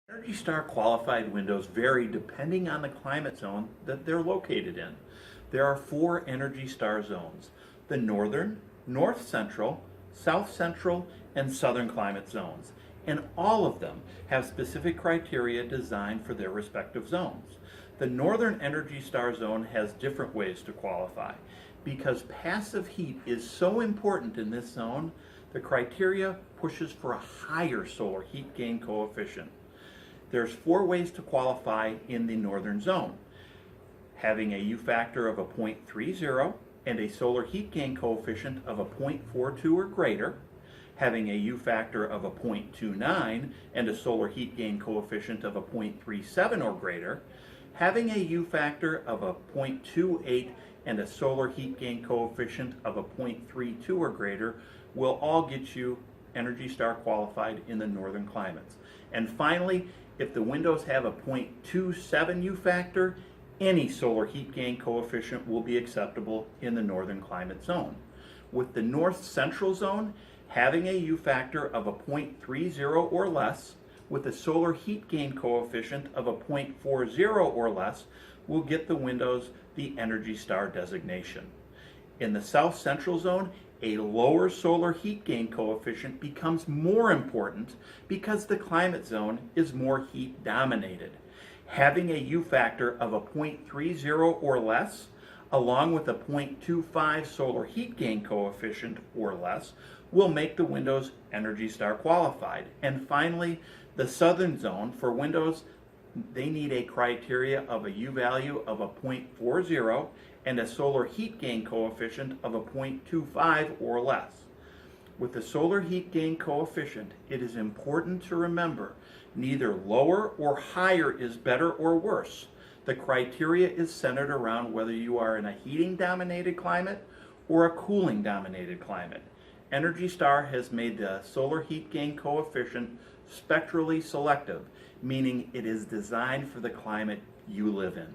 Energy Star qualified windows vary depending on the climate zone that they're located in. There are 4 Energy Star zones: the northern, north central, south central, and southern climate zones. And all of them have specific criteria designed for their respective zones. The northern Energy Star zone has different ways to qualify. Because passive heat is so important in this zone, the criteria pushes for a higher solar heat gain coefficient. There's 4 ways to qualify in the northern zone: having a U factor of a 0.30 and a solar heat gain coefficient of a 0.42 or greater, having a U factor of a 0.29 and a solar heat gain coefficient of a 0.37 or greater, having a U factor of a 0.28 and a solar heat gain coefficient of a 0.32 or greater will all get you Energy Star qualified in the northern climates. And finally, if the windows have a 0.27 U factor, any solar heat gain coefficient will be acceptable in the northern climate zone. With the north central zone, having a U factor of a 0.30 or less, with a solar heat gain coefficient of a 0.40 or less, will get the windows the Energy Star designation. In the south central zone, a lower solar heat gain coefficient becomes more important because the climate zone is more heat dominated. Having a U factor of a 0.30 or less, along with a 0.25 solar heat gain coefficient or less, will make the windows Energy Star qualified. And finally, the southern zone, for windows, they need a criteria of a U value of a 0.40 and a solar heat gain coefficient of a 0.25 or less. With the solar heat gain coefficient, it is important to remember neither lower or higher is better or worse. The criteria is centered around whether you are in a heating dominated climate or a cooling dominated climate. Energy Star has made the solar heat gain coefficient spectrally selective, meaning it is designed for the climate you live in.